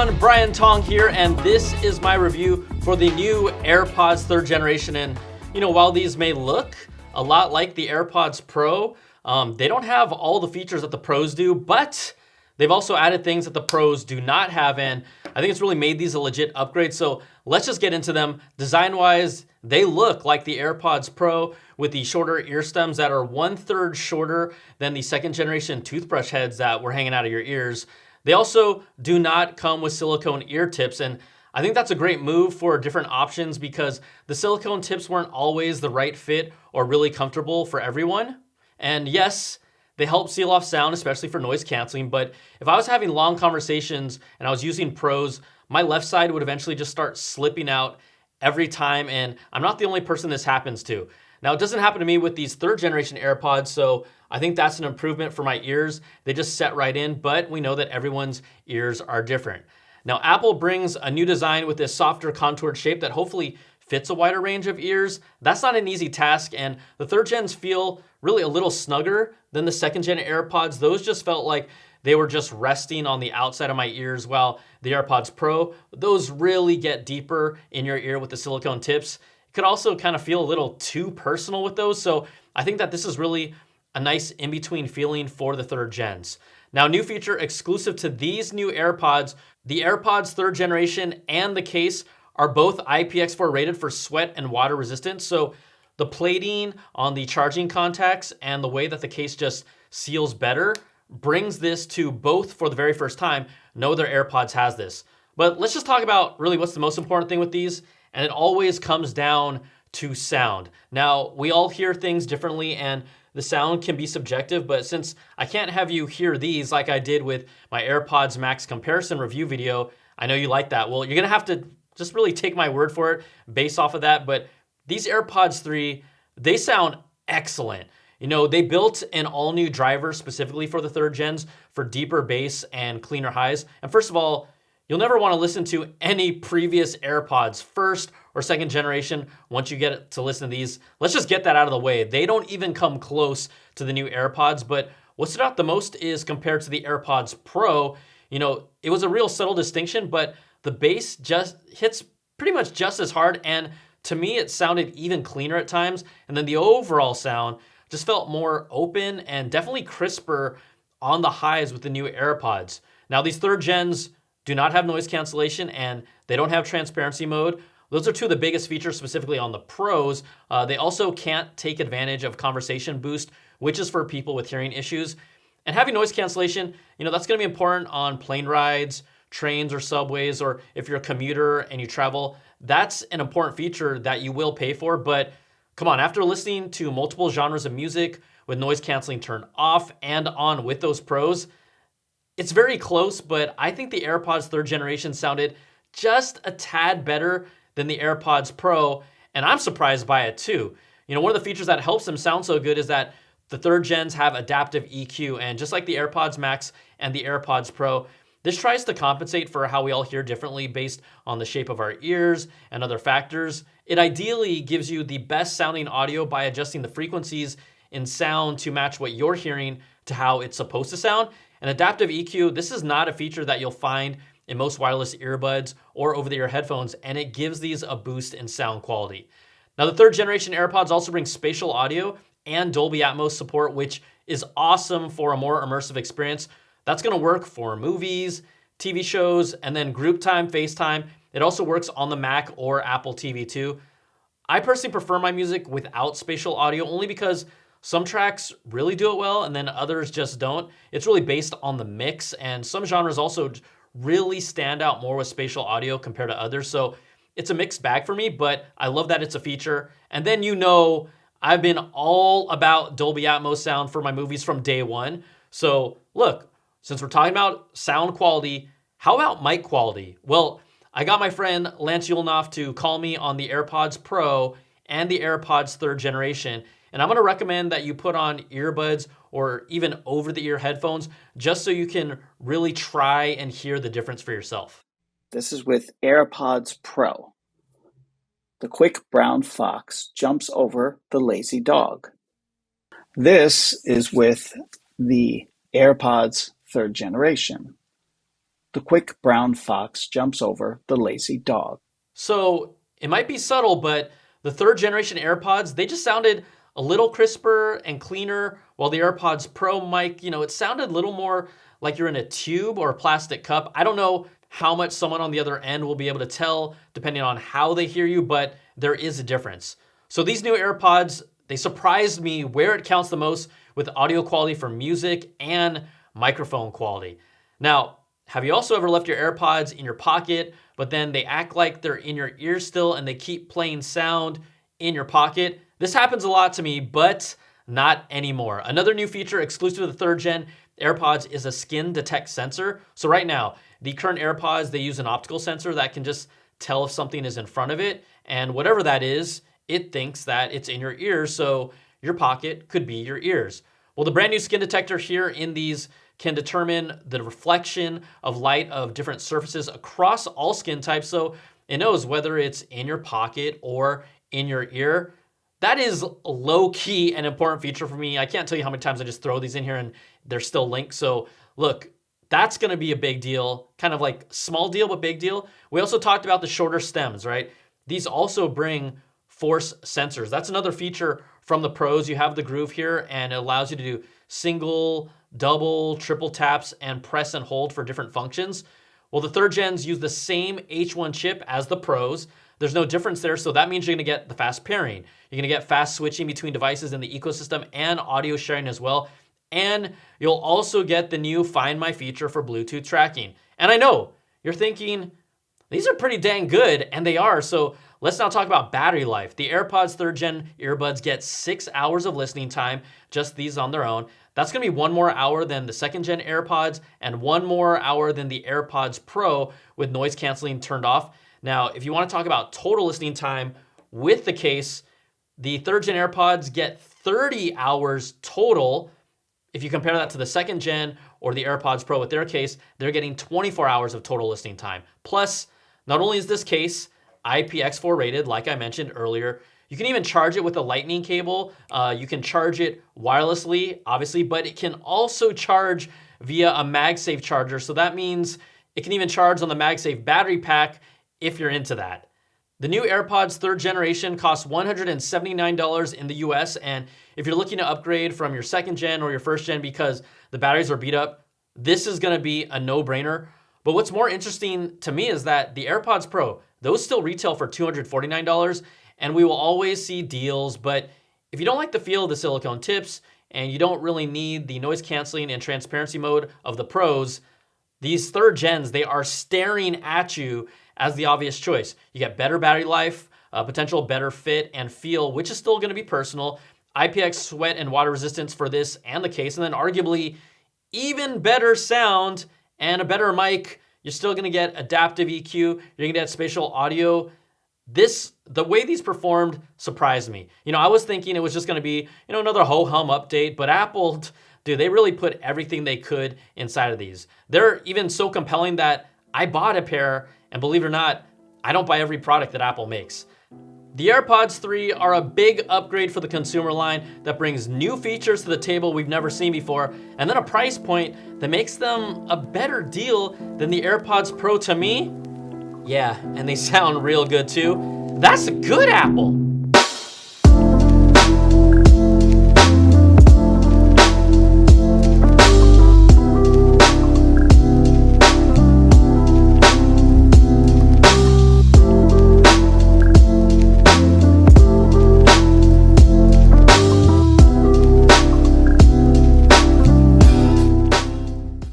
everyone, Brian Tong here, and this is my review for the new AirPods 3rd generation. And while these may look a lot like the AirPods Pro, they don't have all the features that the Pros do, but they've also added things that the Pros do not have, and I think it's really made these a legit upgrade. So let's just get into them. Design-wise, they look like the AirPods Pro with the shorter ear stems that are 1/3 shorter than the 2nd generation toothbrush heads that were hanging out of your ears. They also do not come with silicone ear tips, and I think that's a great move for different options because the silicone tips weren't always the right fit or really comfortable for everyone. And yes, they help seal off sound, especially for noise canceling, but if I was having long conversations and I was using Pros, my left side would eventually just start slipping out every time, and I'm not the only person this happens to. Now, it doesn't happen to me with these 3rd generation AirPods, so I think that's an improvement for my ears. They just set right in, but we know that everyone's ears are different. Now, Apple brings a new design with this softer contoured shape that hopefully fits a wider range of ears. That's not an easy task, and the 3rd gens feel really a little snugger than the 2nd gen AirPods. Those just felt like they were just resting on the outside of my ears, while the AirPods Pro, those really get deeper in your ear with the silicone tips. It could also kind of feel a little too personal with those, so I think that this is really a nice in-between feeling for the 3rd gens. Now, new feature exclusive to these new AirPods, the AirPods 3rd generation and the case are both IPX4 rated for sweat and water resistance. So the plating on the charging contacts and the way that the case just seals better brings this to both for the very first time. No other AirPods has this. But let's just talk about really what's the most important thing with these, and it always comes down to sound. Now, we all hear things differently, and the sound can be subjective, but since I can't have you hear these like I did with my AirPods Max comparison review video, I know you like that. Well, you're gonna have to just really take my word for it based off of that, but these AirPods 3, they sound excellent. They built an all-new driver specifically for the 3rd gens for deeper bass and cleaner highs. And first of all, you'll never want to listen to any previous AirPods 1st or 2nd generation once you get to listen to these. Let's just get that out of the way. They don't even come close to the new AirPods, but what stood out the most is compared to the AirPods Pro, it was a real subtle distinction, but the bass just hits pretty much just as hard, and to me, it sounded even cleaner at times, and then the overall sound just felt more open and definitely crisper on the highs with the new AirPods. Now, these 3rd gens do not have noise cancellation, and they don't have transparency mode. Those are two of the biggest features specifically on the Pros. They also can't take advantage of conversation boost, which is for people with hearing issues. And having noise cancellation, that's gonna be important on plane rides, trains or subways, or if you're a commuter and you travel. That's an important feature that you will pay for, but come on, after listening to multiple genres of music with noise canceling turned off and on with those Pros, it's very close, but I think the AirPods 3rd generation sounded just a tad better than the AirPods Pro, and I'm surprised by it too. One of the features that helps them sound so good is that the 3rd gens have adaptive EQ, and just like the AirPods Max and the AirPods Pro, this tries to compensate for how we all hear differently based on the shape of our ears and other factors. It ideally gives you the best sounding audio by adjusting the frequencies in sound to match what you're hearing to how it's supposed to sound. And adaptive EQ, this is not a feature that you'll find in most wireless earbuds or over-the-ear headphones, and it gives these a boost in sound quality. Now, the 3rd generation AirPods also brings spatial audio and Dolby Atmos support, which is awesome for a more immersive experience. That's gonna work for movies, TV shows, and then group time, FaceTime. It also works on the Mac or Apple TV too. I personally prefer my music without spatial audio only because some tracks really do it well and then others just don't. It's really based on the mix, and some genres also really stand out more with spatial audio compared to others. So it's a mixed bag for me, but I love that it's a feature. And then I've been all about Dolby Atmos sound for my movies from day one. So look, since we're talking about sound quality, how about mic quality? Well, I got my friend Lance Yulnoff to call me on the AirPods Pro and the AirPods 3rd generation, and I'm gonna recommend that you put on earbuds or even over-the-ear headphones just so you can really try and hear the difference for yourself. This is with AirPods Pro. The quick brown fox jumps over the lazy dog. This is with the AirPods 3rd generation. The quick brown fox jumps over the lazy dog. So it might be subtle, but the third generation AirPods, they just sounded a little crisper and cleaner, while the AirPods Pro mic, it sounded a little more like you're in a tube or a plastic cup. I don't know how much someone on the other end will be able to tell depending on how they hear you, but there is a difference. So these new AirPods, they surprised me where it counts the most with audio quality for music and microphone quality. Now, have you also ever left your AirPods in your pocket, but then they act like they're in your ear still and they keep playing sound in your pocket? This happens a lot to me, but not anymore. Another new feature exclusive to the third gen AirPods is a skin detect sensor. So right now, the current AirPods, they use an optical sensor that can just tell if something is in front of it. And whatever that is, it thinks that it's in your ears. So your pocket could be your ears. Well, the brand new skin detector here in these can determine the reflection of light of different surfaces across all skin types. So it knows whether it's in your pocket or in your ear. That is a low-key and important feature for me. I can't tell you how many times I just throw these in here and they're still linked. So look, that's gonna be a big deal, kind of like small deal, but big deal. We also talked about the shorter stems, right? These also bring force sensors. That's another feature from the Pros. You have the groove here and it allows you to do single, double, triple taps and press and hold for different functions. Well, the third gens use the same H1 chip as the Pros. There's no difference there, so that means you're gonna get the fast pairing. You're gonna get fast switching between devices in the ecosystem and audio sharing as well. And you'll also get the new Find My feature for Bluetooth tracking. And I know you're thinking, these are pretty dang good, and they are. So let's now talk about battery life. The AirPods 3rd Gen earbuds get 6 hours of listening time, just these on their own. That's gonna be 1 more hour than the 2nd Gen AirPods and 1 more hour than the AirPods Pro with noise canceling turned off. Now, if you wanna talk about total listening time with the case, the 3rd Gen AirPods get 30 hours total. If you compare that to the 2nd Gen or the AirPods Pro with their case, they're getting 24 hours of total listening time. Plus, not only is this case IPX4 rated, like I mentioned earlier, you can even charge it with a lightning cable. You can charge it wirelessly, obviously, but it can also charge via a MagSafe charger. So that means it can even charge on the MagSafe battery pack if you're into that. The new AirPods 3rd generation costs $179 in the US. And if you're looking to upgrade from your 2nd Gen or your 1st Gen because the batteries are beat up, this is gonna be a no-brainer. But what's more interesting to me is that the AirPods Pro, those still retail for $249, and we will always see deals. But if you don't like the feel of the silicone tips and you don't really need the noise canceling and transparency mode of the Pros, these 3rd gens, they are staring at you as the obvious choice. You get better battery life, potential better fit and feel, which is still gonna be personal, IPX sweat and water resistance for this and the case, and then arguably even better sound and a better mic. You're still gonna get adaptive EQ, you're gonna get spatial audio. The way these performed surprised me. I was thinking it was just gonna be, another ho-hum update, but Apple, dude, they really put everything they could inside of these. They're even so compelling that I bought a pair, and believe it or not, I don't buy every product that Apple makes. The AirPods 3 are a big upgrade for the consumer line that brings new features to the table we've never seen before, and then a price point that makes them a better deal than the AirPods Pro to me. Yeah, and they sound real good too. That's a good Apple.